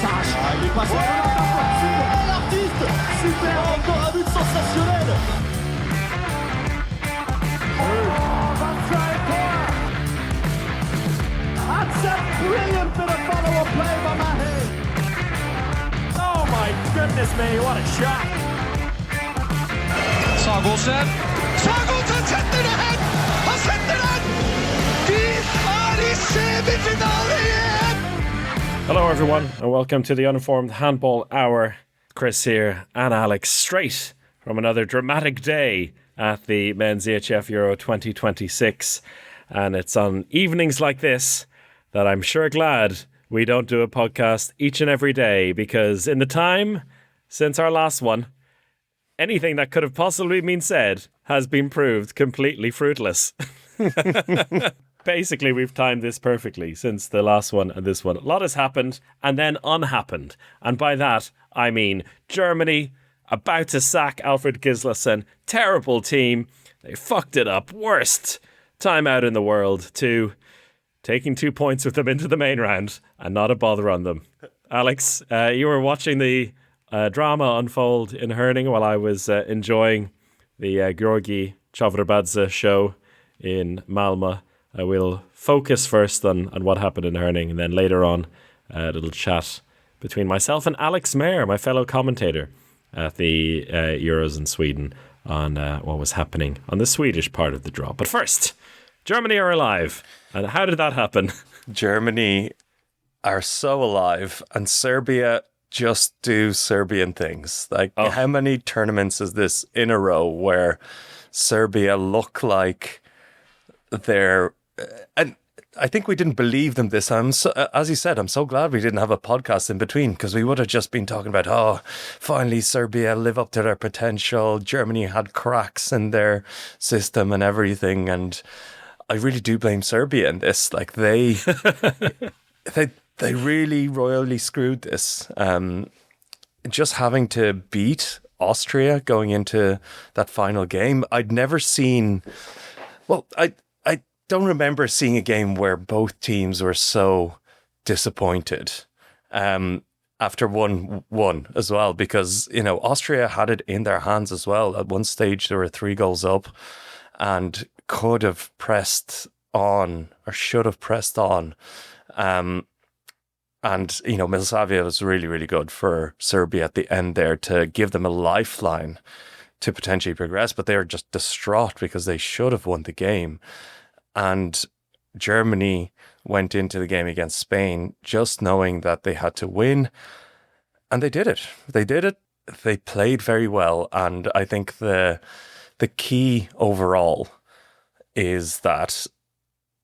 message. Il est passé. Super, l'artiste. Super, encore un but sensationnel. That's a brilliant bit of follow-up play by Maher. Oh my goodness me, what a shot. Sagosen setter det hen! Han setter den! Vi er i semifinale igjen! Hello everyone and welcome to the Uninformed Handball Hour. Chris here and Alex, straight from another dramatic day at the Men's EHF EURO 2026. And it's on evenings like this that I'm sure glad we don't do a podcast each and every day, because in the time since our last one, anything that could have possibly been said has been proved completely fruitless. Basically, we've timed this perfectly since the last one and this one. A lot has happened and then unhappened. And by that, I mean Germany about to sack Alfred Gislason. Terrible team. They fucked it up. Worst time out in the world, to taking 2 points with them into the main round and not a bother on them. Alex, you were watching the drama unfold in Herning while I was enjoying the Georgi Chavrbadze show in Malmö. I will focus first on what happened in Herning, and then later on a little chat between myself and Alex Mair, my fellow commentator at the Euros in Sweden, on what was happening on the Swedish part of the draw. But first, Germany are alive. And how did that happen? Germany are so alive, and Serbia just do Serbian things. How many tournaments is this in a row where Serbia look like they're... and I think we didn't believe them this time. So, as you said, I'm so glad we didn't have a podcast in between, because we would have just been talking about, finally Serbia live up to their potential. Germany had cracks in their system and everything, and I really do blame Serbia in this. Like they really royally screwed this. Just having to beat Austria going into that final game. I'd never seen. Well, I don't remember seeing a game where both teams were so disappointed. After 1-1 as well, because Austria had it in their hands as well. At one stage, there were 3 goals up, and could have pressed on, or should have pressed on. And Milosavljevic was really, really good for Serbia at the end there to give them a lifeline to potentially progress, but they were just distraught because they should have won the game. And Germany went into the game against Spain just knowing that they had to win, and they did it. They played very well, and I think the key overall is that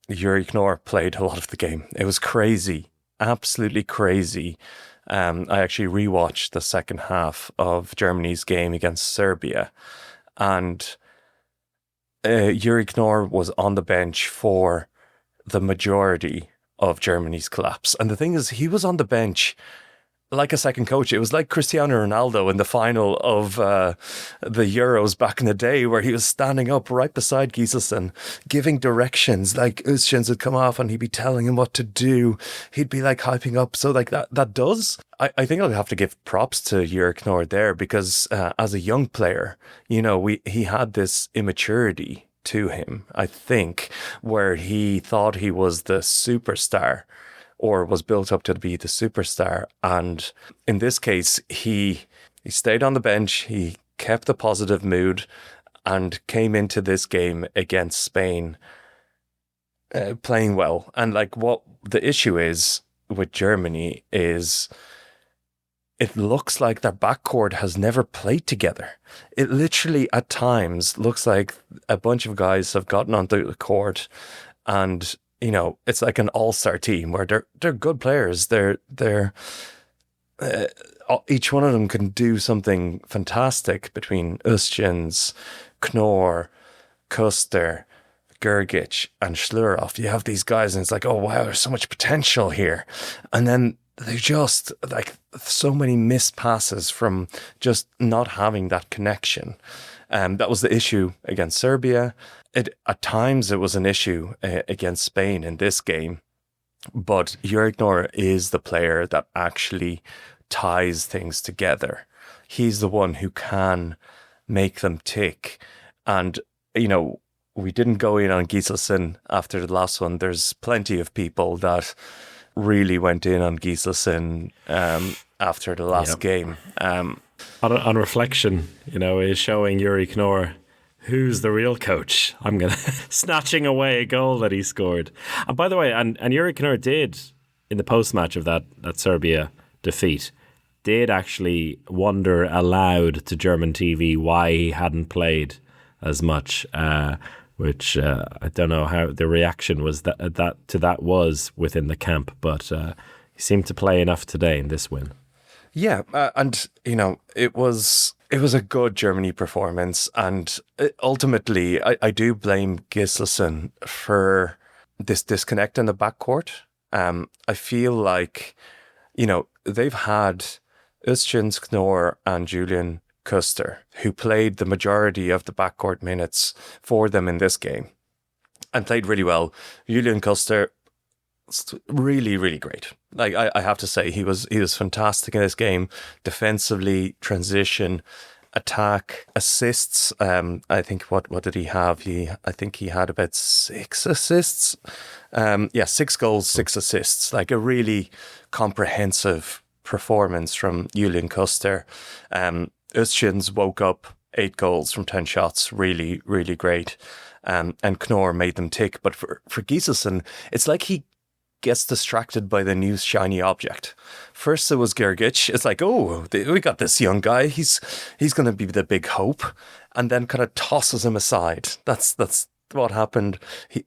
Yuri Knorr played a lot of the game. It was crazy, absolutely crazy. I actually rewatched the second half of Germany's game against Serbia, and Yuri Knorr was on the bench for the majority of Germany's collapse. And the thing is, he was on the bench like a second coach. It was like Cristiano Ronaldo in the final of the Euros back in the day, where he was standing up right beside Gislason, giving directions. Like Özcan would come off and he'd be telling him what to do. He'd be like hyping up. So like that does. I think I'll have to give props to Jurek Knorr there, because as a young player, he had this immaturity to him, I think, where he thought he was the superstar, or was built up to be the superstar. And in this case, he stayed on the bench, he kept a positive mood, and came into this game against Spain playing well. And like, what the issue is with Germany is it looks like their backcourt has never played together. It literally at times looks like a bunch of guys have gotten onto the court, and it's like an all-star team where they're good players. They're each one of them can do something fantastic, between Özcan, Knorr, Kuster, Gergic, and Schlurov. You have these guys, and it's like, oh wow, there's so much potential here. And then they just, like, so many missed passes from just not having that connection. That was the issue against Serbia. At times it was an issue against Spain in this game. But Jurek Noor is the player that actually ties things together. He's the one who can make them tick. And, we didn't go in on Gislason after the last one. There's plenty of people that really went in on Gislason after the last game. On reflection, is showing Yuri Knorr who's the real coach. I'm going to snatching away a goal that he scored. And by the way, and Yuri Knorr did, in the post-match of that Serbia defeat, did actually wonder aloud to German TV why he hadn't played as much, which I don't know how the reaction was that was within the camp, but he seemed to play enough today in this win. Yeah, and it was a good Germany performance, and ultimately I do blame Gislason for this disconnect in the backcourt. I feel like they've had Özcan Knorr and Julian Kuster, who played the majority of the backcourt minutes for them in this game and played really well. Julian Kuster, really, really great. Like I have to say, he was fantastic in this game. Defensively, transition, attack, assists. I think what did he have? I think he had about 6 assists. 6 goals, 6 assists. Like a really comprehensive performance from Julian Kuster. Özcan's woke up 8 goals from 10 shots. Really, really great. And Knorr made them tick. But for Gislason, it's like he gets distracted by the new shiny object. First it was Gergic. It's like, oh, we got this young guy. He's going to be the big hope. And then kind of tosses him aside. That's what happened.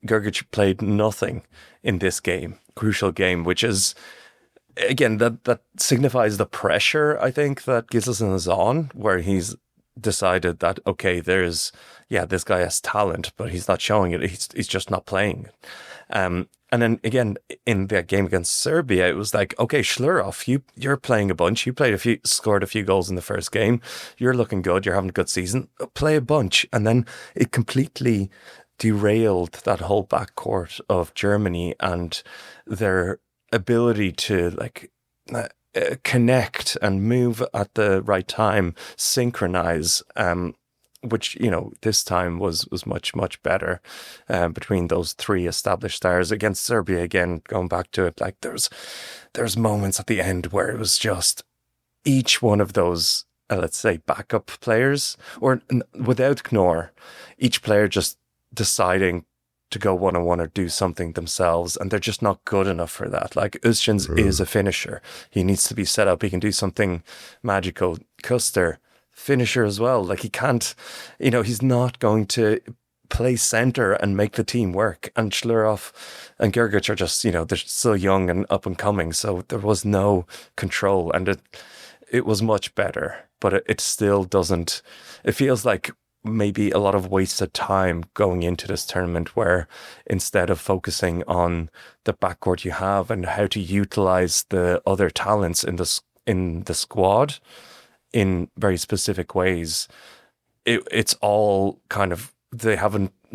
Gergic played nothing in this game, crucial game, which is, again, that signifies the pressure, I think, that Gislason is on, where he's decided that, okay, this guy has talent, but he's not showing it. He's just not playing. And then again, in that game against Serbia, it was like, okay, Schlurov, you're playing a bunch. You scored a few goals in the first game. You're looking good. You're having a good season. Play a bunch. And then it completely derailed that whole backcourt of Germany and their ability to connect and move at the right time, synchronize, which, this time was much, much better between those 3 established stars. Against Serbia, again, going back to it, like there's moments at the end where it was just each one of those, let's say, backup players, or without Knorr, each player just deciding to go one-on-one or do something themselves, and they're just not good enough for that. Like Özcan's is a finisher. He needs to be set up. He can do something magical. Kuster, finisher as well. Like he can't, he's not going to play center and make the team work. And Schlurov and Gergic are just, they're still young and up and coming. So there was no control, and it was much better, but it still doesn't, it feels like maybe a lot of wasted time going into this tournament, where instead of focusing on the backcourt you have and how to utilize the other talents in the squad in very specific ways, it's all kind of,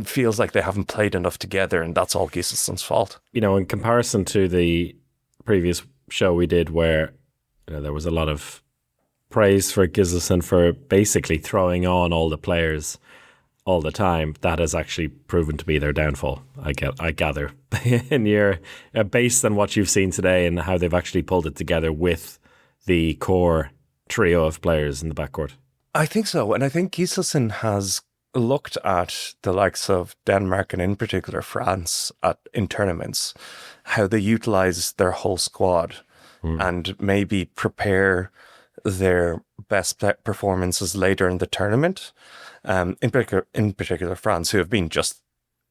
feels like they haven't played enough together, and that's all Gislason's fault. In comparison to the previous show we did, where there was a lot of praise for Gislason for basically throwing on all the players all the time, that has actually proven to be their downfall, I gather, in your based on what you've seen today and how they've actually pulled it together with the core trio of players in the backcourt. I think so, and I think Gislason has looked at the likes of Denmark and in particular France in tournaments, how they utilize their whole squad and maybe prepare their best performances later in the tournament. In particular, France, who have been just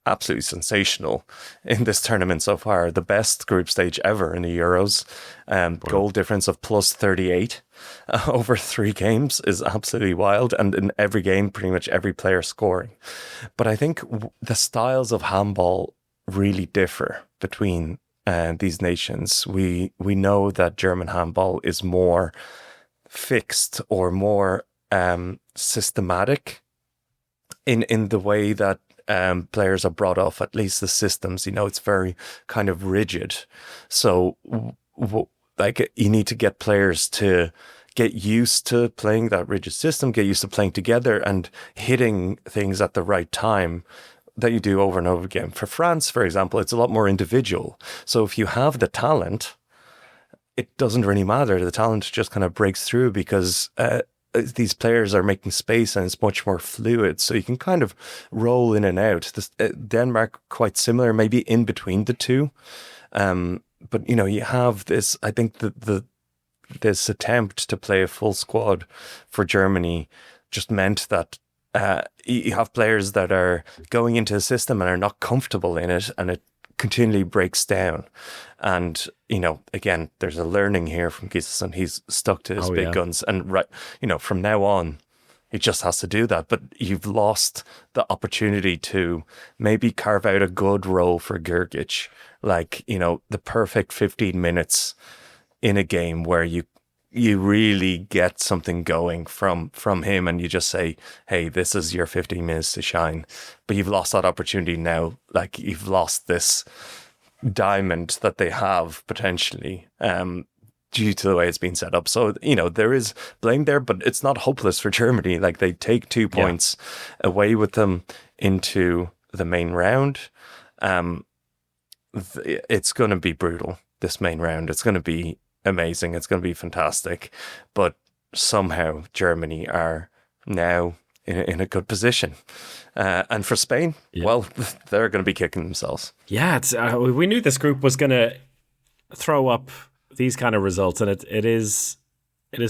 absolutely sensational in this tournament so far. The best group stage ever in the Euros. Goal difference of plus 38 over 3 games is absolutely wild. And in every game, pretty much every player scoring. But I think the styles of handball really differ between these nations. We know that German handball is more fixed or more systematic in the way that players are brought off, at least the systems, it's very kind of rigid. So like you need to get players to get used to playing that rigid system, get used to playing together and hitting things at the right time that you do over and over again. For France, for example, it's a lot more individual. So if you have the talent, it doesn't really matter. The talent just kind of breaks through because these players are making space and it's much more fluid. So you can kind of roll in and out. Denmark, quite similar, maybe in between the two. But, you have this, I think this attempt to play a full squad for Germany just meant that you have players that are going into a system and are not comfortable in it, and it continually breaks down. And, again, there's a learning here from Gislason. He's stuck to his big guns. And, from now on, he just has to do that. But you've lost the opportunity to maybe carve out a good role for Gergic, like, the perfect 15 minutes in a game where you really get something going from him, and you just say, hey, this is your 15 minutes to shine. But you've lost that opportunity now. Like, you've lost this diamond that they have potentially due to the way it's been set up. So, there is blame there, but it's not hopeless for Germany. Like, they take 2 points away with them into the main round. It's going to be brutal, this main round. It's going to be amazing. It's going to be fantastic. But somehow Germany are now in a good position. And for Spain, well, they're going to be kicking themselves. Yeah, it's, we knew this group was going to throw up these kind of results, and it is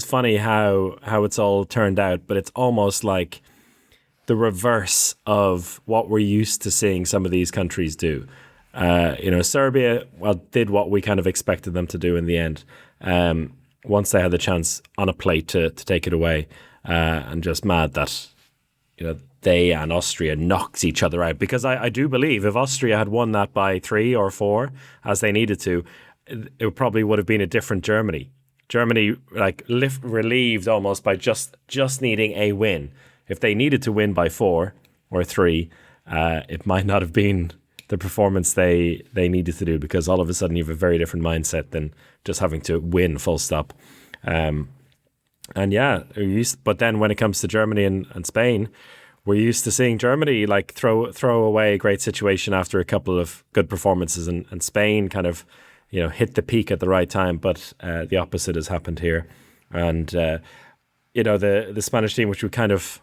funny how it's all turned out, but it's almost like the reverse of what we're used to seeing some of these countries do. Serbia, did what we kind of expected them to do in the end. Once they had the chance on a plate to take it away, and just mad that, they and Austria knocked each other out. Because I do believe if Austria had won that by 3 or 4, as they needed to, it probably would have been a different Germany. Germany, relieved almost by just needing a win. If they needed to win by 4 or 3, it might not have been the performance they needed to do, because all of a sudden you have a very different mindset than just having to win full stop. But then when it comes to Germany and Spain, we're used to seeing Germany throw away a great situation after a couple of good performances, and Spain kind of hit the peak at the right time. But the opposite has happened here, and the Spanish team, which we kind of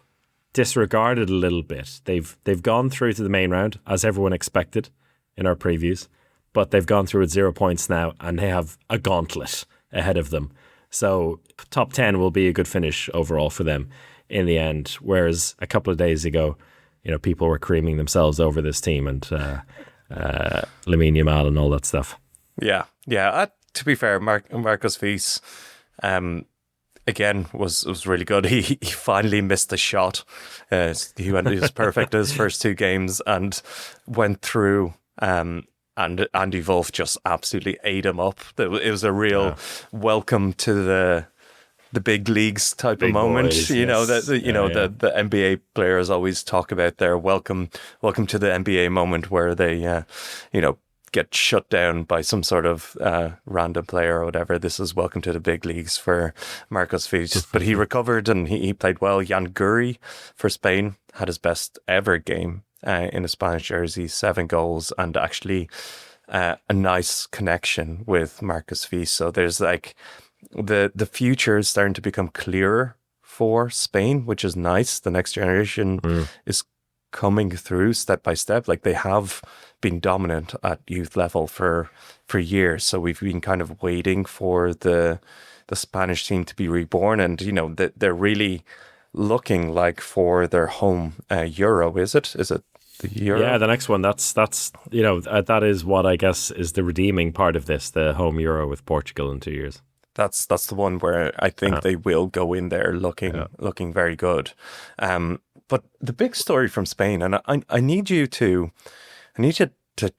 disregarded a little bit. They've gone through to the main round, as everyone expected in our previews, but they've gone through with 0 points now, and they have a gauntlet ahead of them. So top 10 will be a good finish overall for them in the end. Whereas a couple of days ago, people were creaming themselves over this team and Lamine Yamal and all that stuff. Yeah. To be fair, Marcus Wies, again, was really good. He finally missed a shot. He was perfect in his first 2 games and went through. And Andy Wolf just absolutely ate him up. It was a real welcome to the big leagues type of moment. Boys, the NBA players always talk about their welcome to the NBA moment, where they get shut down by some sort of random player or whatever. This is welcome to the big leagues for Marcos Wies. But he recovered and he played well. Jan Guri for Spain had his best ever game in a Spanish jersey, 7 goals, and actually a nice connection with Marcus Wies. So there's the future is starting to become clearer for Spain, which is nice. The next generation is coming through step by step. They have been dominant at youth level for years. So we've been kind of waiting for the Spanish team to be reborn, and they're really looking for their home Euro. Is it the Euro? Yeah, the next one. That's that is what I guess is the redeeming part of this, the home Euro with Portugal in 2 years. That's the one where I think they will go in there looking very good. But the big story from Spain, and I need you to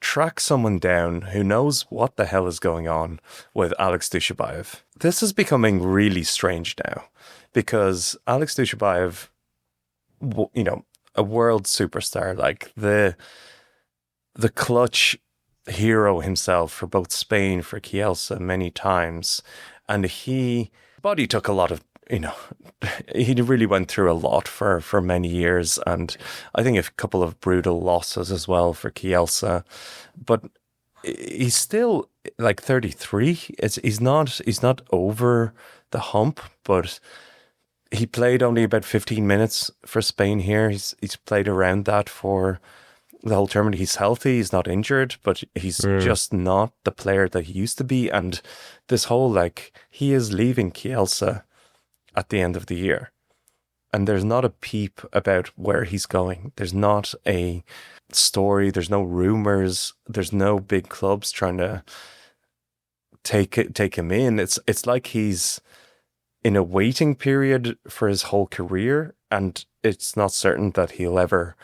track someone down who knows what the hell is going on with Alex Dushabayev. This is becoming really strange now, because Alex Dushabayev, a world superstar, like the clutch hero himself for both Spain, for Kielce many times. And body took a lot of, he really went through a lot for many years. And I think a couple of brutal losses as well for Kielce. But he's still like 33. He's not over the hump, but he played only about 15 minutes for Spain here. He's played around that for the whole tournament. He's healthy, he's not injured, but he's just not the player that he used to be. And this whole, he is leaving Kielce at the end of the year. And there's not a peep about where he's going. There's not a story, there's no rumors, there's no big clubs trying to take him in. It's like he's in a waiting period for his whole career, and it's not certain that he'll ever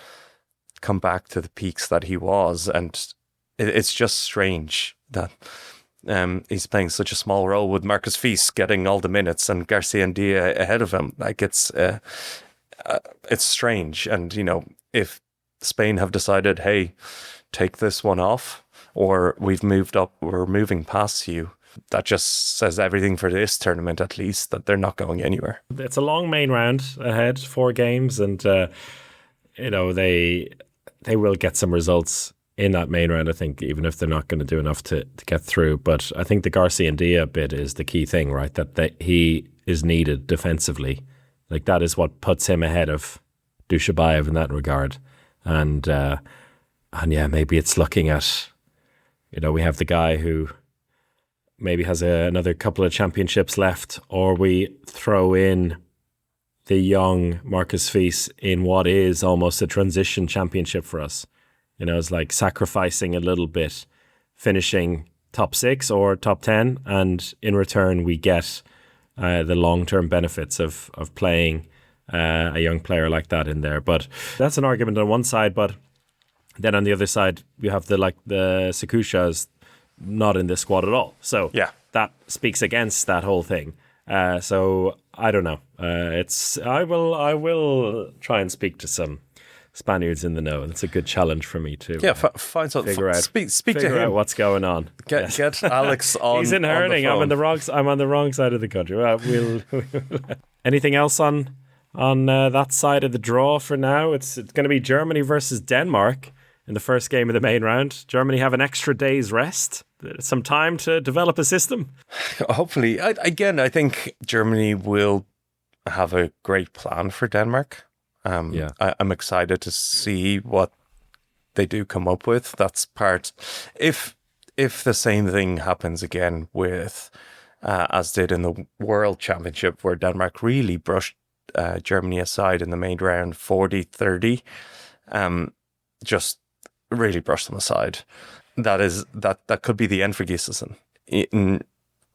come back to the peaks that he was. And it's just strange that he's playing such a small role with Marcus Fils getting all the minutes and Garcia Dia ahead of him. It's strange. And, if Spain have decided, hey, take this one off, or we've moved up, we're moving past you, that just says everything for this tournament, at least, that they're not going anywhere. It's a long main round ahead, 4 games, and they will get some results in that main round, I think, even if they're not going to do enough to get through. But I think the Garcia Dia bit is the key thing, right? That he is needed defensively. That is what puts him ahead of Dushabayev in that regard. And yeah, maybe it's looking at, we have the guy who maybe has another couple of championships left, or we throw in the young Marcus Fils in what is almost a transition championship for us. It's like sacrificing a little bit, finishing top 6 or top 10, and in return we get the long-term benefits of playing a young player like that in there. But that's an argument on one side, but then on the other side we have the Sakushas not in this squad at all. So yeah, that speaks against that whole thing. So I don't know. I will try and speak to some Spaniards in the know. It's a good challenge for me too. Yeah, find something. Figure out. Speak figure to him. Out what's going on. Get Alex on. He's in hurling. I'm on the wrong. I'm on the wrong side of the country. Well, anything else on that side of the draw for now? It's going to be Germany versus Denmark in the first game of the main round. Germany have an extra day's rest, some time to develop a system. Hopefully, I think Germany will have a great plan for Denmark. I'm excited to see what they do come up with. That's part. If the same thing happens again with as did in the World Championship, where Denmark really brushed Germany aside in the main round, 40-30, just really brushed them aside. That could be the end for Gislason.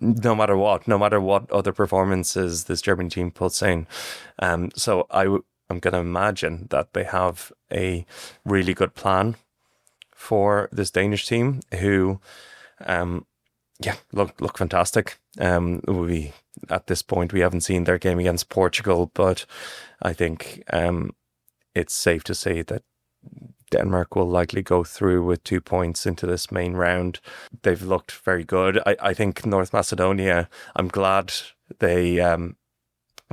No matter what other performances this German team puts in. So I'm going to imagine that they have a really good plan for this Danish team who, look fantastic. At this point, we haven't seen their game against Portugal, but I think it's safe to say that Denmark will likely go through with 2 points into this main round. They've looked very good. I think North Macedonia, I'm glad they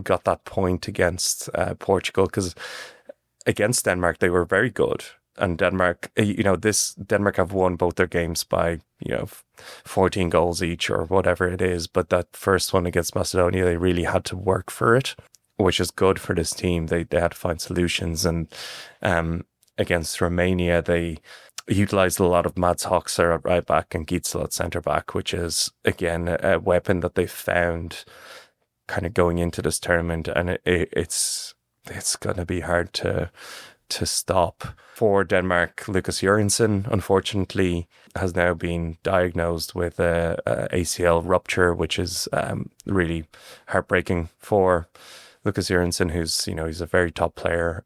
got that point against Portugal, because against Denmark they were very good, and Denmark have won both their games by 14 goals each or whatever it is, but that first one against Macedonia they really had to work for it, which is good for this team. They had to find solutions, and against Romania they utilised a lot of Mads Hoxer at right back and Gitzel at centre back, which is again a weapon that they found kind of going into this tournament, and it's going to be hard to stop. For Denmark, Lucas Jørgensen, unfortunately, has now been diagnosed with a ACL rupture, which is really heartbreaking for Lucas Jørgensen, who's he's a very top player,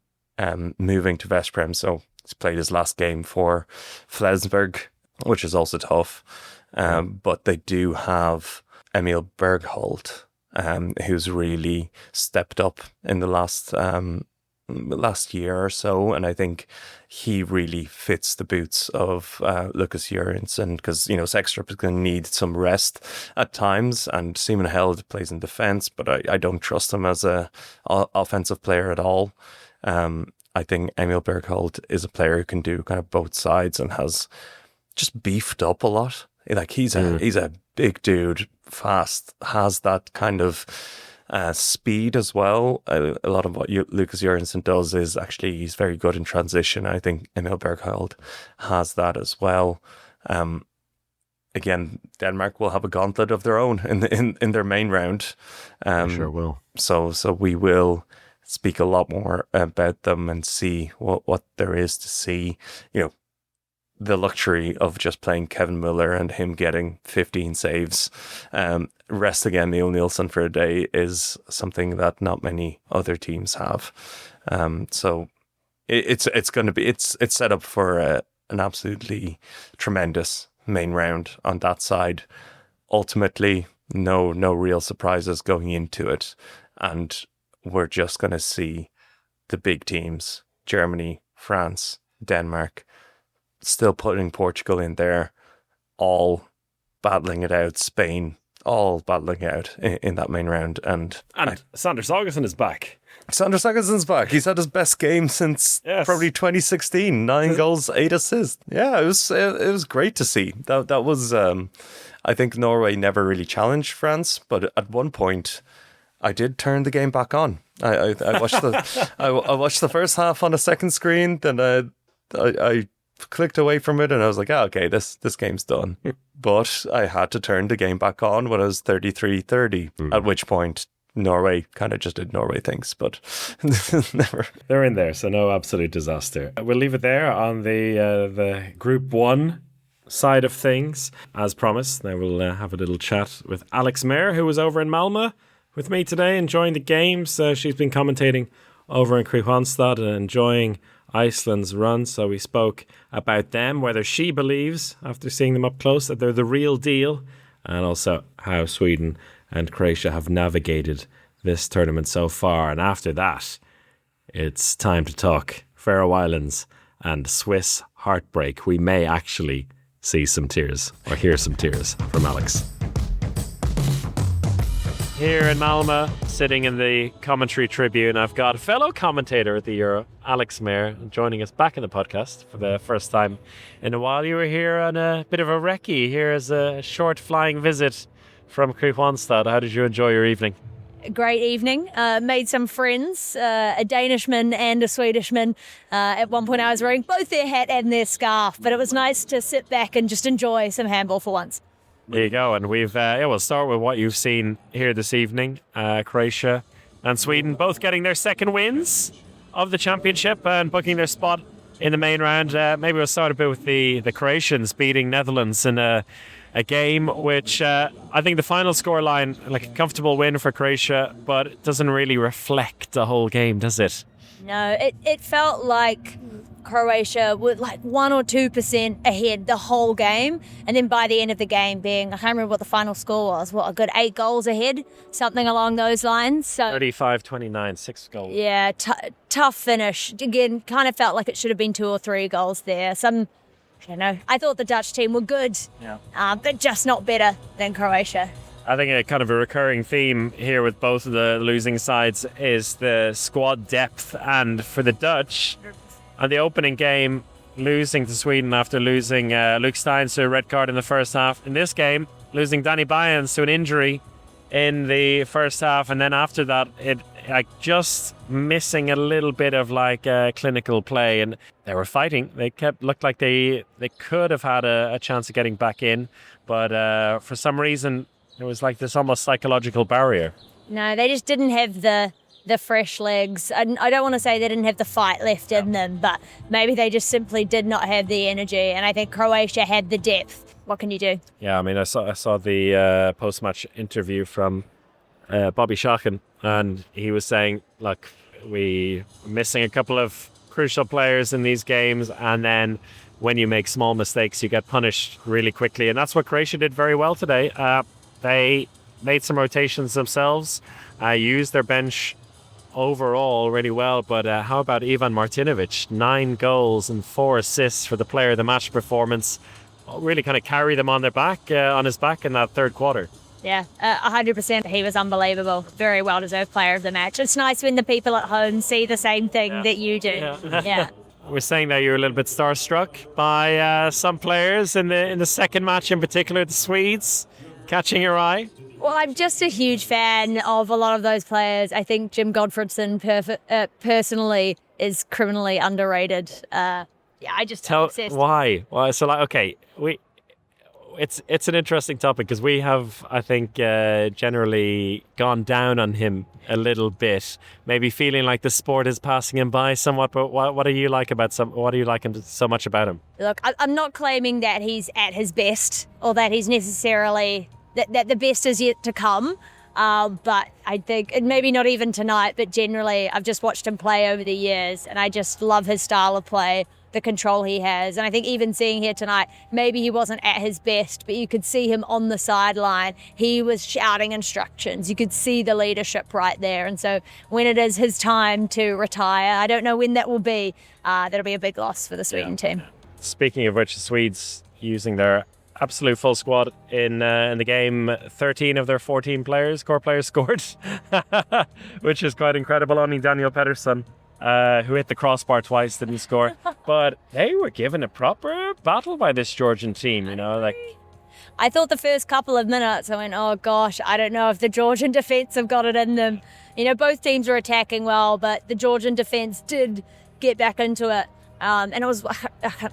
moving to Veszprem, so he's played his last game for Flensburg, which is also tough. But they do have Emil Bergholt, who's really stepped up in the last last year or so, and I think he really fits the boots of Lucas Jørgensen, because Sekstrup is going to need some rest at times, and Simon Held plays in defence, but I don't trust him as a offensive player at all. I think Emil Bergholt is a player who can do kind of both sides and has just beefed up a lot. Like he's a big dude, fast, has that kind of speed as well. A lot of what Lucas Jørgensen does is actually he's very good in transition. I think Emil Bergholt has that as well. Again, Denmark will have a gauntlet of their own in their main round. Sure will. So we will speak a lot more about them and see what there is to see. The luxury of just playing Kevin Muller and him getting 15 saves, rest again Neil Nielsen for a day, is something that not many other teams have. So it's going to be it's set up for an absolutely tremendous main round on that side. Ultimately, no real surprises going into it, and we're just going to see the big teams: Germany, France, Denmark, still putting Portugal in there, all battling it out. Spain, all battling it out in that main round. And Sander Sagosen is back. Sander Sagosen's back. He's had his best game since probably 2016. 9 goals, 8 assists. Yeah, it was great to see. That was, I think Norway never really challenged France, but at one point I did turn the game back on. I watched I watched the first half on a second screen, then I clicked away from it and I was like, okay, this game's done. But I had to turn the game back on when I was 33-30, at which point Norway kind of just did Norway things, but never. They're in there, so no absolute disaster. We'll leave it there on the Group 1 side of things. As promised, now we'll have a little chat with Alex Mair, who was over in Malmö with me today, enjoying the games. She's been commentating over in Kristianstad and enjoying Iceland's run, so we spoke about them, whether she believes, after seeing them up close, that they're the real deal, and also how Sweden and Croatia have navigated this tournament so far. And after that, it's time to talk Faroe Islands and Swiss heartbreak. We may actually see some tears, or hear some tears from Alex. Here in Malmö, sitting in the commentary tribune, I've got fellow commentator at the Euro, Alex Mair, joining us back in the podcast for the first time in a while. You were here on a bit of a recce, here as a short flying visit from Kristianstad. How did you enjoy your evening? Great evening. Made some friends, a Danishman and a Swedishman. At one point I was wearing both their hat and their scarf, but it was nice to sit back and just enjoy some handball for once. There you go, and we'll start with what you've seen here this evening. Croatia and Sweden both getting their second wins of the championship and booking their spot in the main round. Maybe we'll start a bit with the Croatians beating Netherlands in a game which I think the final scoreline, like a comfortable win for Croatia, but it doesn't really reflect the whole game, does it? No, it felt like Croatia were like 1 or 2% ahead the whole game, and then by the end of the game being, I can't remember what the final score was, a good 8 goals ahead, something along those lines. So 35-29, 6 goals. Yeah, tough finish. Again, kind of felt like it should have been 2 or 3 goals there. I don't know. I thought the Dutch team were good, but just not better than Croatia. I think a kind of a recurring theme here with both of the losing sides is the squad depth. And for the Dutch, on the opening game, losing to Sweden after losing Luke Steins to a red card in the first half. In this game, losing Danny Byans to an injury in the first half. And then after that, it just missing a little bit of clinical play. And they were fighting. They looked like they could have had a chance of getting back in. But for some reason, it was like this almost psychological barrier. No, they just didn't have the fresh legs. I don't want to say they didn't have the fight left in them, but maybe they just simply did not have the energy. And I think Croatia had the depth. What can you do? Yeah, I mean, I saw the post-match interview from Bobby Schachen, and he was saying, look, we missing a couple of crucial players in these games, and then when you make small mistakes, you get punished really quickly. And that's what Croatia did very well today. They made some rotations themselves, used their bench overall really well, but how about Ivan Martinovic? 9 goals and 4 assists for the player of the match performance. Really kind of carry them on his back in that third quarter. Yeah, 100%. He was unbelievable. Very well-deserved player of the match. It's nice when the people at home see the same thing that you do. Yeah. We're saying that you're a little bit starstruck by some players in the second match, in particular the Swedes, catching your eye. Well, I'm just a huge fan of a lot of those players. I think Jim Godfredson personally is criminally underrated. I just tell obsessed. Why? Well, so okay, it's an interesting topic because we have, I think, generally gone down on him a little bit, maybe feeling like the sport is passing him by somewhat. But what do you like him so much about him? Look, I'm not claiming that he's at his best or that he's necessarily that the best is yet to come. But I think, and maybe not even tonight, but generally, I've just watched him play over the years, and I just love his style of play, the control he has. And I think even seeing here tonight, maybe he wasn't at his best, but you could see him on the sideline. He was shouting instructions. You could see the leadership right there. And so when it is his time to retire, I don't know when that will be, that'll be a big loss for the Sweden team. Speaking of which, the Swedes using their absolute full squad in the game. 13 of their 14 core players scored, which is quite incredible. Only Daniel Pettersson, who hit the crossbar twice, didn't score. But they were given a proper battle by this Georgian team, I thought the first couple of minutes, I went, oh gosh, I don't know if the Georgian defence have got it in them. Both teams were attacking well, but the Georgian defence did get back into it. And it was,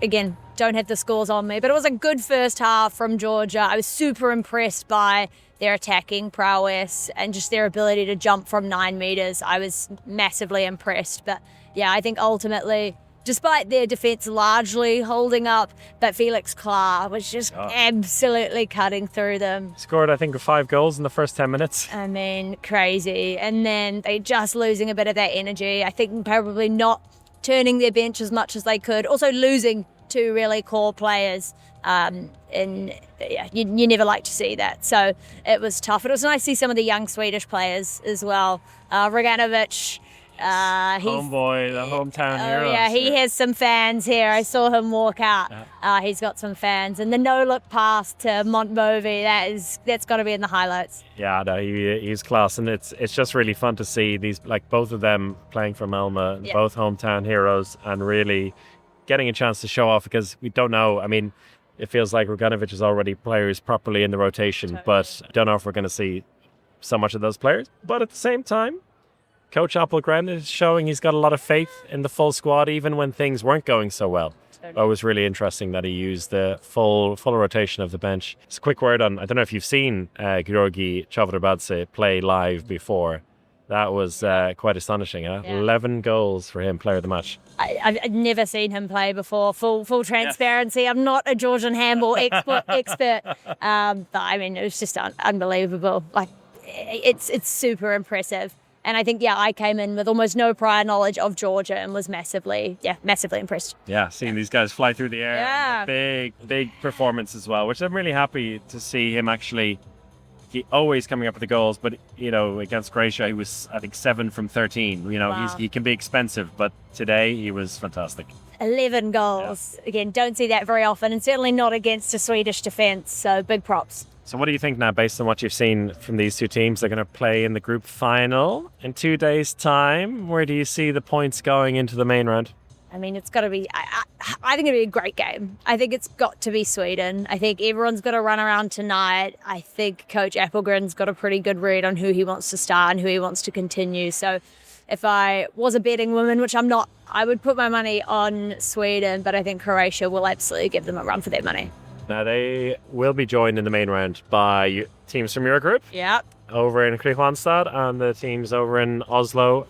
again, don't have the scores on me, but it was a good first half from Georgia. I was super impressed by their attacking prowess and just their ability to jump from 9 meters. I was massively impressed. But yeah, I think ultimately, despite their defense largely holding up, but Felix Klar was just absolutely cutting through them. Scored, I think, 5 goals in the first 10 minutes. I mean, crazy. And then they just losing a bit of that energy. I think probably not turning their bench as much as they could. Also losing 2 really core players. You never like to see that. So it was tough. It was nice to see some of the young Swedish players as well. Reganovic, homeboy, the hometown hero. Yeah, he has some fans here. I saw him walk out. He's got some fans. And the no-look pass to Montbovey, that's got to be in the highlights. Yeah, no, he's class. And it's just really fun to see these, both of them playing for Malmö, both hometown heroes, and really getting a chance to show off, because we don't know. I mean, it feels like Reganovic is already players properly in the rotation, but I don't know if we're going to see so much of those players. But at the same time, Coach Appelgren is showing he's got a lot of faith in the full squad, even when things weren't going so well. It was really interesting that he used the full rotation of the bench. Just a quick word on, I don't know if you've seen Georgi Chavdarbadze play live before. That was quite astonishing. 11 goals for him, player of the match. I've never seen him play before. Full transparency. I'm not a Georgian handball expert. But I mean, it was just unbelievable. It's super impressive. And I think, I came in with almost no prior knowledge of Georgia and was massively impressed. Yeah, seeing these guys fly through the air. Yeah. Big performance as well, which I'm really happy to see him actually. He always coming up with the goals, but against Croatia he was, I think, 7 from 13. Wow. He can be expensive, but today he was fantastic. 11 goals. Yeah. Again, don't see that very often, and certainly not against a Swedish defence. So big props. So what do you think now, based on what you've seen from these two teams? They're going to play in the group final in 2 days' time. Where do you see the points going into the main round? I mean, it's got to be, I think it'll be a great game. I think it's got to be Sweden. I think everyone's got to run around tonight. I think Coach Appelgren's got a pretty good read on who he wants to start and who he wants to continue. So if I was a betting woman, which I'm not, I would put my money on Sweden, but I think Croatia will absolutely give them a run for their money. Now, they will be joined in the main round by teams from your group. Yep. Over in Kristianstad, and the teams over in Oslo.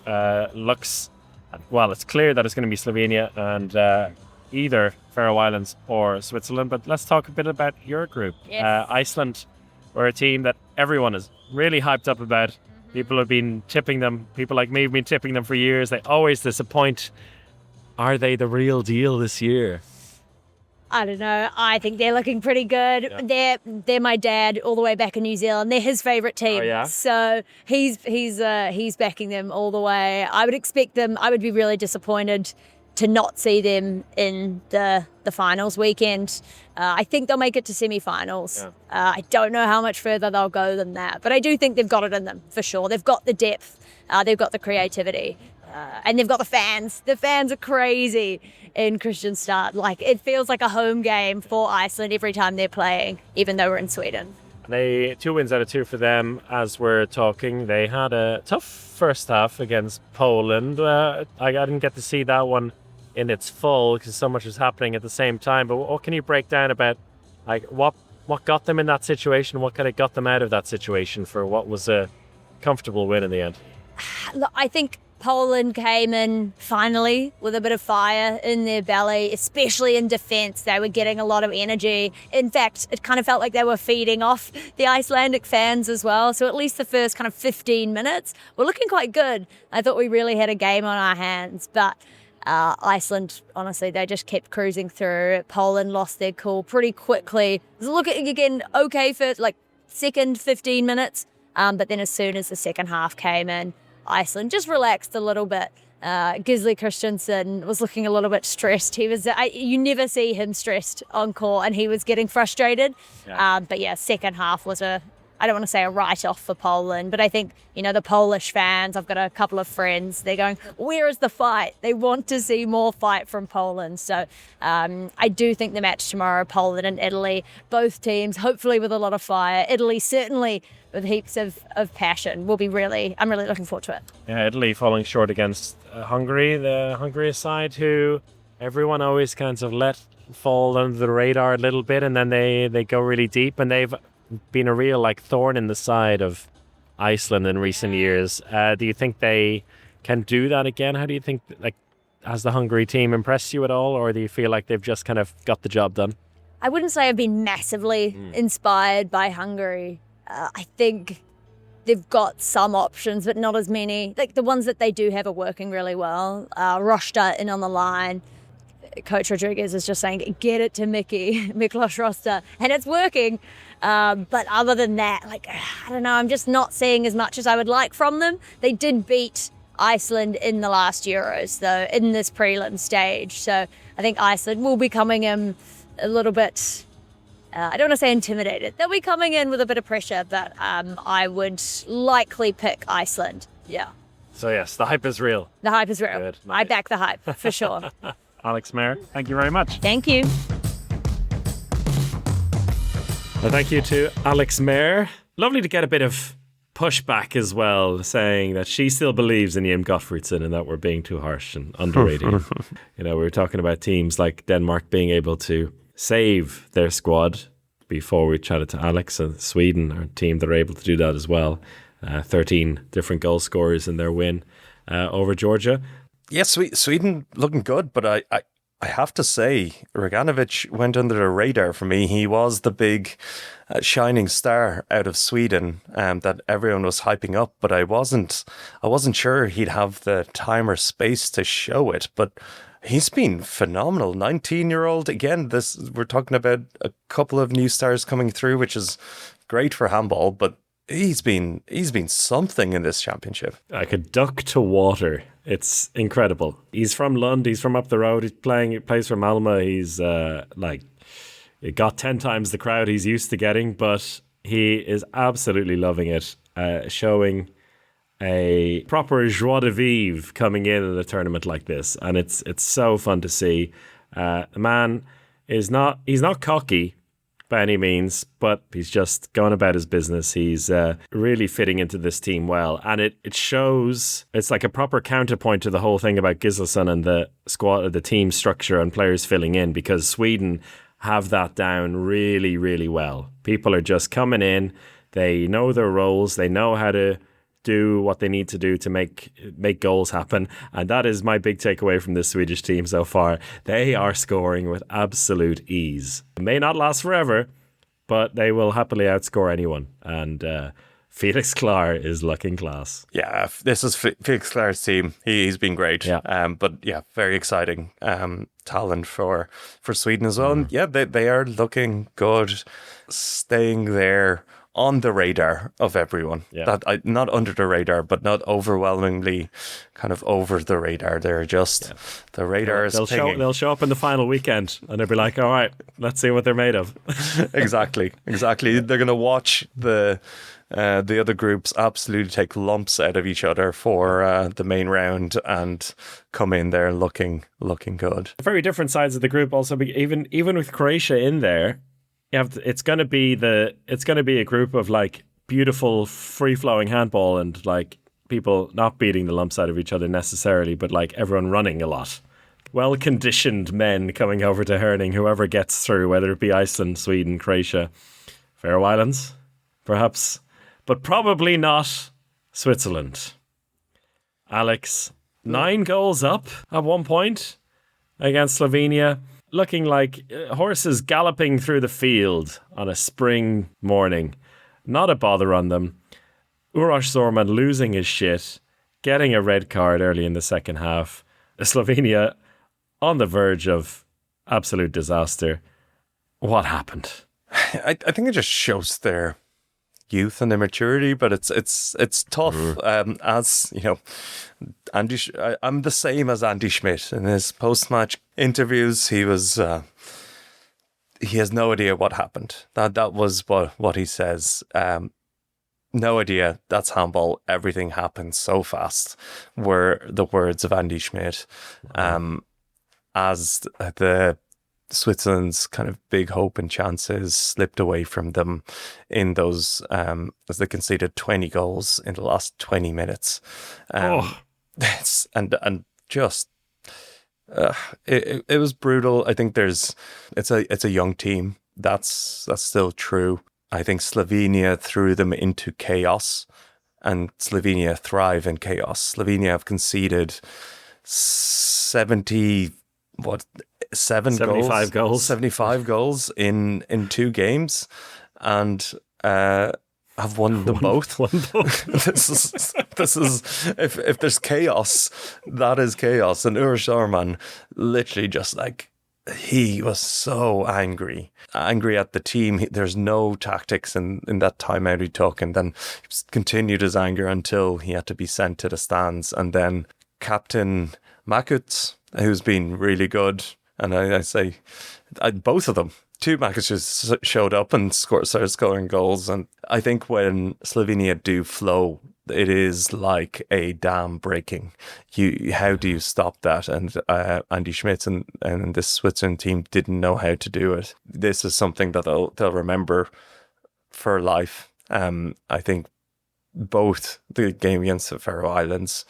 It's clear that it's going to be Slovenia and either Faroe Islands or Switzerland. But let's talk a bit about your group. Yes. Iceland were a team that everyone is really hyped up about. People have been tipping them. People like me have been tipping them for years. They always disappoint. Are they the real deal this year? I don't know. I think they're looking pretty good. Yeah. They're my dad all the way back in New Zealand. They're his favourite team. Oh, yeah? So he's backing them all the way. I would expect them. I would be really disappointed to not see them in the finals weekend. I think they'll make it to semi-finals. Yeah. I don't know how much further they'll go than that, but I do think they've got it in them for sure. They've got the depth. They've got the creativity. And they've got the fans. The fans are crazy in Kristianstad. Like, it feels like a home game for Iceland every time they're playing, even though we're in Sweden. 2 wins out of 2 for them as we're talking. They had a tough first half against Poland. I didn't get to see that one in its full because so much was happening at the same time. But what can you break down about like what got them in that situation? What kind of got them out of that situation for what was a comfortable win in the end? Look, I think Poland came in finally with a bit of fire in their belly, especially in defence. They were getting a lot of energy. In fact, it kind of felt like they were feeding off the Icelandic fans as well. So at least the first kind of 15 minutes were looking quite good. I thought we really had a game on our hands. But Iceland, honestly, they just kept cruising through. Poland lost their cool pretty quickly. Look at again, okay for like second 15 minutes. But then as soon as the second half came in, Iceland just relaxed a little bit. Gisli Kristjansson was looking a little bit stressed. He was, you never see him stressed on court, and he was getting frustrated. Yeah. But yeah, second half was I don't want to say a write-off for Poland, but I think, the Polish fans, I've got a couple of friends, they're going, where is the fight? They want to see more fight from Poland. So I do think the match tomorrow, Poland and Italy, both teams, hopefully with a lot of fire. Italy certainly with heaps of passion. I'm really looking forward to it. Yeah, Italy falling short against Hungary, the Hungary side, who everyone always kind of let fall under the radar a little bit, and then they go really deep, and they've been a real thorn in the side of Iceland in recent years. Do you think they can do that again? How do you think, has the Hungary team impressed you at all, or do you feel like they've just kind of got the job done? I wouldn't say I've been massively inspired by Hungary. I think they've got some options, but not as many. Like the ones that they do have are working really well. Rosta in on the line. Coach Rodriguez is just saying, get it to Miklos Rosta, and it's working. But other than that, I don't know, I'm just not seeing as much as I would like from them. They did beat Iceland in the last Euros, though, in this prelim stage. So I think Iceland will be coming in a little bit, I don't want to say intimidated. They'll be coming in with a bit of pressure, but I would likely pick Iceland. Yeah. So yes, the hype is real. The hype is real. Good. I back the hype, for sure. Alex Mair, thank you very much. Thank you. Well, thank you to Alex Mair. Lovely to get a bit of pushback as well, saying that she still believes in Jim Gottfriedson and that we're being too harsh and underrating him. We were talking about teams like Denmark being able to save their squad before we chatted to Alex, and Sweden are a team that are able to do that as well. 13 different goal scorers in their win over Georgia. Yes, Sweden looking good, but I have to say, Roganovic went under the radar for me. He was the big shining star out of Sweden that everyone was hyping up, but I wasn't sure he'd have the time or space to show it. But he's been phenomenal. 19-year-old again. We're talking about a couple of new stars coming through, which is great for handball, but he's been something in this championship. Like a duck to water. It's incredible. He's from Lund. He's from up the road. He plays for Malmö. He's he got 10 times the crowd he's used to getting, but he is absolutely loving it, showing a proper joie de vivre coming in a tournament like this, and it's so fun to see. The man he's not cocky by any means, but he's just going about his business. He's really fitting into this team well, and it shows. It's like a proper counterpoint to the whole thing about Gislason and the squad, the team structure and players filling in, because Sweden have that down really, really well. People are just coming in, they know their roles, they know how to do what they need to do to make goals happen, and that is my big takeaway from this Swedish team so far. They are scoring with absolute ease. It may not last forever, but they will happily outscore anyone, and Felix Klar is looking class. Yeah, this is Felix Klar's team. He's been great. Yeah. But yeah, very exciting talent for Sweden as well. And yeah, they are looking good, staying there on the radar of everyone. Yeah. Not under the radar, but not overwhelmingly kind of over the radar. They're just the radar is pinging. They'll show up in the final weekend and they'll be like, all right, let's see what they're made of. Exactly. They're going to watch the other groups absolutely take lumps out of each other for the main round and come in there looking good. Very different sides of the group. Also, even with Croatia in there, it's going to be a group of like beautiful free flowing handball and like people not beating the lumps out of each other necessarily, but like everyone running a lot. Well conditioned men coming over to hurling. Whoever gets through, whether it be Iceland, Sweden, Croatia, Faroe Islands, perhaps. But probably not Switzerland. Alex, 9 goals up at one point against Slovenia, looking like horses galloping through the field on a spring morning. Not a bother on them. Uroš Zorman losing his shit, getting a red card early in the second half. Slovenia on the verge of absolute disaster. What happened? I think it just shows their youth and immaturity, but it's tough. As you know, I'm the same as Andy Schmidt in his post-match interviews. He has no idea what happened. That was what he says. No idea. That's handball. Everything happened so fast. Were the words of Andy Schmidt. As the Switzerland's kind of big hope and chances slipped away from them in those as they conceded 20 goals in the last 20 minutes. And just it was brutal. I think it's a young team. That's still true. I think Slovenia threw them into chaos, and Slovenia thrive in chaos. Slovenia have conceded 75 goals in 2 games, and have won them both. This is if there's chaos, that is chaos. And Uroš Zorman literally just like, he was so angry at the team. There's no tactics in that timeout he took, and then he continued his anger until he had to be sent to the stands. And then Captain Makuts, who's been really good, and I say both of them. 2 Makuts showed up and started scoring goals. And I think when Slovenia do flow, it is like a dam breaking. How do you stop that? And Andy Schmidt and this Switzerland team didn't know how to do it. This is something that they'll remember for life. I think both the game against the Faroe Islands,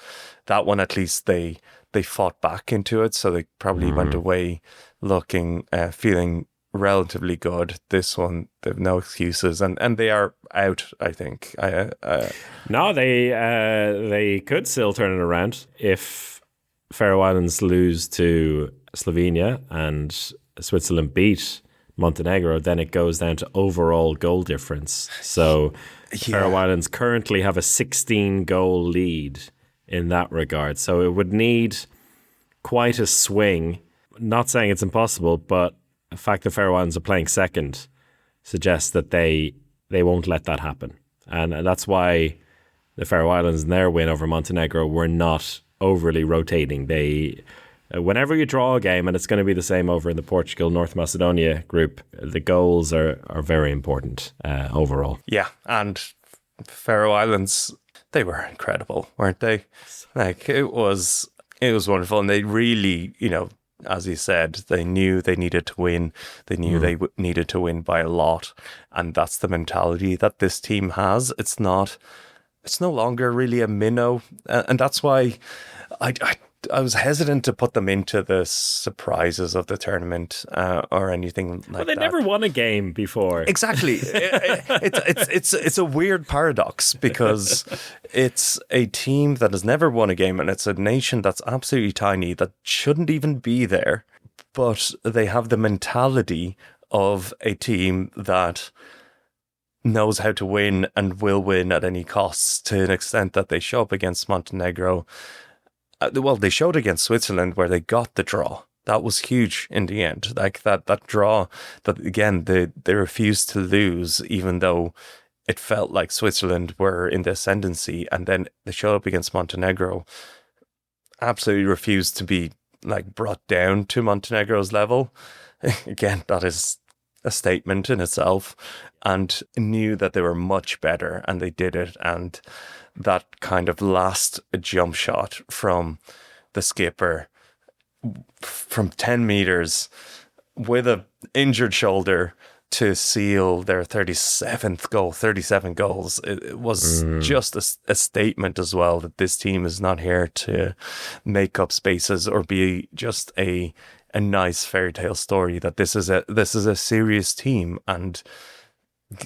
that one at least they fought back into it, so they probably went away looking, feeling relatively good. This one, they have no excuses, and they are out, I think. No, they could still turn it around if Faroe Islands lose to Slovenia and Switzerland beat Montenegro. Then it goes down to overall goal difference. So Faroe Islands currently have a 16-goal lead in that regard. So it would need quite a swing. Not saying it's impossible, but the fact that Faroe Islands are playing second suggests that they won't let that happen. And that's why the Faroe Islands in their win over Montenegro were not overly rotating. Whenever you draw a game, and it's going to be the same over in the Portugal-North Macedonia group, the goals are very important overall. Yeah, and Faroe Islands, they were incredible, weren't they? Like, it was wonderful, and they really, as you said, they knew they needed to win. They knew they needed to win by a lot, and that's the mentality that this team has. It's no longer really a minnow, and that's why I was hesitant to put them into the surprises of the tournament or anything like that. Well, they never won a game before. Exactly. It's a weird paradox, because it's a team that has never won a game, and it's a nation that's absolutely tiny that shouldn't even be there, but they have the mentality of a team that knows how to win and will win at any costs, to an extent that they show up against Montenegro. Well, they showed against Switzerland where they got the draw. That was huge in the end. Like that draw, that again, they refused to lose, even though it felt like Switzerland were in the ascendancy. And then they showed up against Montenegro, absolutely refused to be like brought down to Montenegro's level. Again, that is a statement in itself, and knew that they were much better, and they did it. And that kind of last jump shot from the skipper from 10 meters with a injured shoulder to seal their 37 goals. It was just a statement as well, that this team is not here to make up spaces or be just a nice fairy tale story, that this is a serious team. And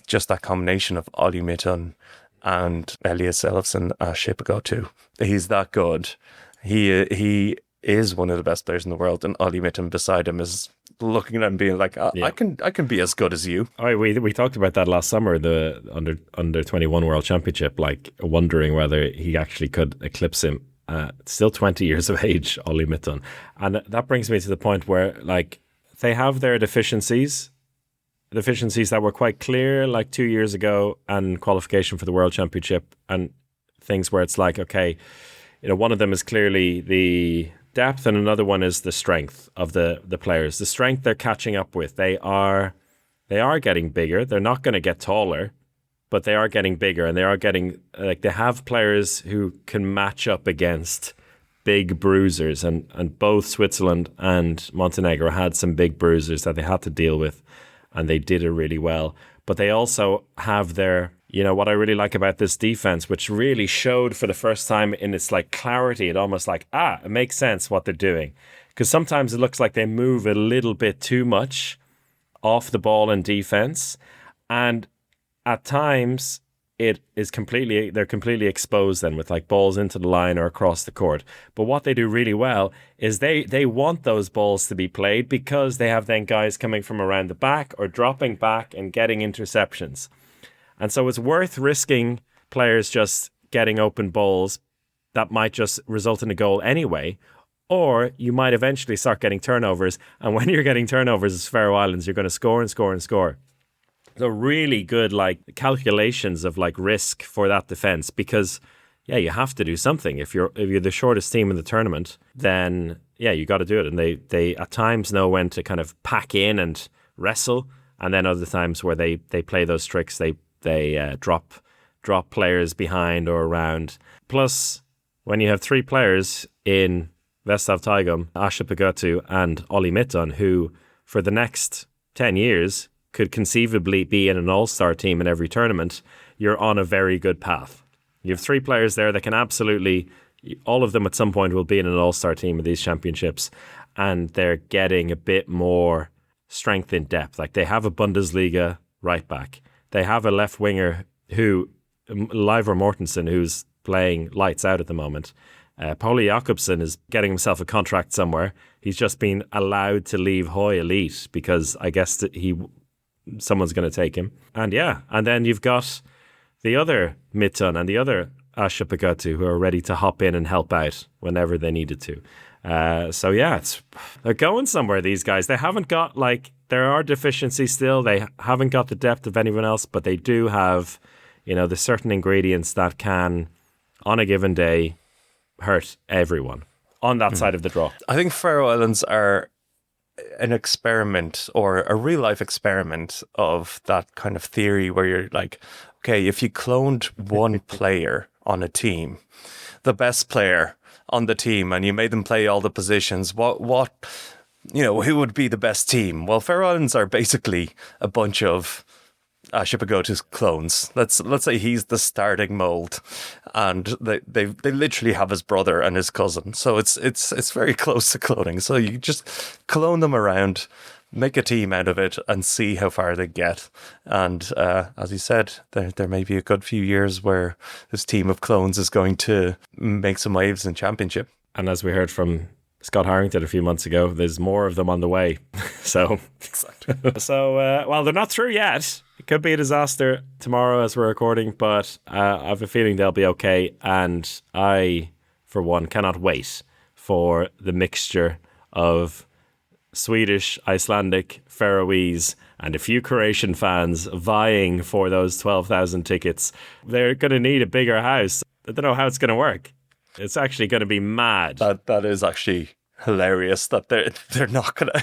just that combination of Ollie Mitton and Elias Elfsson Shipagotu, he's that good. He is one of the best players in the world, and Ollie Mitton beside him is looking at him being like, I can be as good as you. Oh, we talked about that last summer, the under 21 World Championship, like wondering whether he actually could eclipse him. Still 20 years of age, Ollie Mitton. And that brings me to the point where, like, they have their deficiencies that were quite clear like 2 years ago, and qualification for the World Championship, and things where it's like, okay, one of them is clearly the depth, and another one is the strength of the players. The strength they're catching up with. They are getting bigger. They're not going to get taller, but they are getting bigger, and they are getting, like, they have players who can match up against big bruisers, and both Switzerland and Montenegro had some big bruisers that they had to deal with, and they did it really well. But they also have their, what I really like about this defense, which really showed for the first time in its like clarity. It almost like, it makes sense what they're doing. Because sometimes it looks like they move a little bit too much off the ball in defense. And at times they're completely exposed then with like balls into the line or across the court. But what they do really well is they want those balls to be played, because they have then guys coming from around the back or dropping back and getting interceptions. And so it's worth risking players just getting open balls that might just result in a goal anyway, or you might eventually start getting turnovers. And when you're getting turnovers as Faroe Islands, you're going to score and score and score. So really good like calculations of like risk for that defense, because you have to do something. If you're the shortest team in the tournament, then you got to do it. And they at times know when to kind of pack in and wrestle, and then other times where they play those tricks, they drop players behind or around. Plus, when you have three players in Vestav Taigum, Asha Pagatu and Ollie Mitton, who for the next 10 years could conceivably be in an all-star team in every tournament, you're on a very good path. You have three players there that can absolutely, all of them at some point will be in an all-star team in these championships, and they're getting a bit more strength in depth. Like, they have a Bundesliga right back. They have a left winger who, Leivor Mortensen, who's playing lights out at the moment. Pauli Jakobsen is getting himself a contract somewhere. He's just been allowed to leave Hoy Elite because I guess that someone's going to take him. And then you've got the other Mitton and the other Asha Pagatu who are ready to hop in and help out whenever they needed to. They're going somewhere, these guys. They haven't got, like, there are deficiencies still. They haven't got the depth of anyone else, but they do have, the certain ingredients that can, on a given day, hurt everyone on that side of the draw. I think Faroe Islands are an experiment, or a real life experiment, of that kind of theory where you're like, okay, if you cloned one player on a team, the best player on the team, and you made them play all the positions, who would be the best team? Well, Faroe Islands are basically a bunch of Shipagotu's clones. Let's say he's the starting mold, and they literally have his brother and his cousin. So it's very close to cloning. So you just clone them around, make a team out of it, and see how far they get. And as you said, there may be a good few years where this team of clones is going to make some waves in championship. And as we heard from Scott Harrington a few months ago, there's more of them on the way. So, well, they're not through yet. It could be a disaster tomorrow as we're recording, but I have a feeling they'll be okay. And I, for one, cannot wait for the mixture of Swedish, Icelandic, Faroese, and a few Croatian fans vying for those 12,000 tickets. They're going to need a bigger house. I don't know how it's going to work. It's actually going to be mad. That is actually hilarious that they're not gonna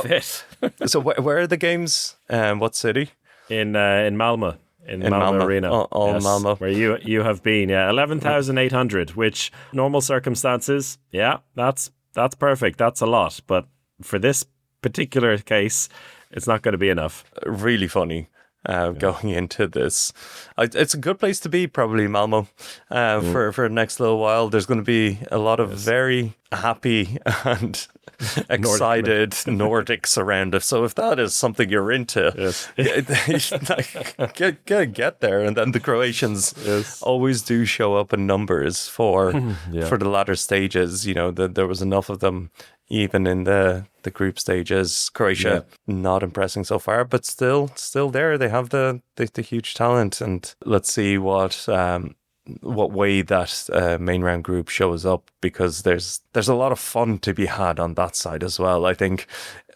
fit. So where are the games? What city? In Malmö. In Malmö Arena. Yes, Malmö. Where you have been. Yeah, 11,800, which normal circumstances, yeah, that's perfect. That's a lot. But for this particular case, it's not going to be enough. Really funny. Going into this, it's a good place to be, probably Malmo, for the next little while. There's going to be a lot of very happy and excited Nordics around it. So if that is something you're into, get there. And then the Croatians always do show up in numbers for the latter stages. You know, there was enough of them. Even in the group stages, Croatia not impressing so far, but still there. They have the huge talent, and let's see what way that main round group shows up, because there's a lot of fun to be had on that side as well. I think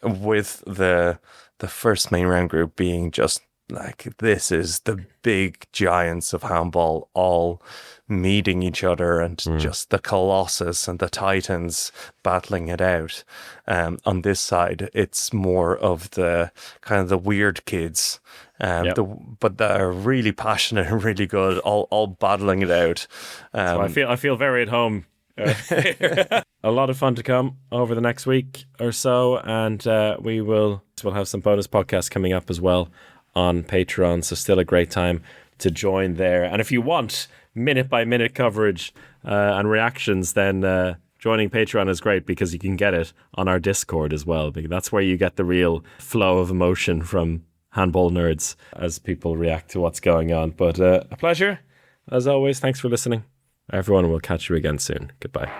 with the first main round group being just like, this is the big giants of handball all meeting each other, and just the Colossus and the Titans battling it out. On this side, it's more of the kind of the weird kids, but that are really passionate and really good, all battling it out. So I feel very at home. A lot of fun to come over the next week or so, and we'll have some bonus podcasts coming up as well on Patreon. So still a great time to join there. And if you want minute by minute coverage and reactions, then joining Patreon is great, because you can get it on our Discord as well. Because that's where you get the real flow of emotion from handball nerds as people react to what's going on. But a pleasure as always. Thanks for listening, everyone. We'll catch you again soon. Goodbye.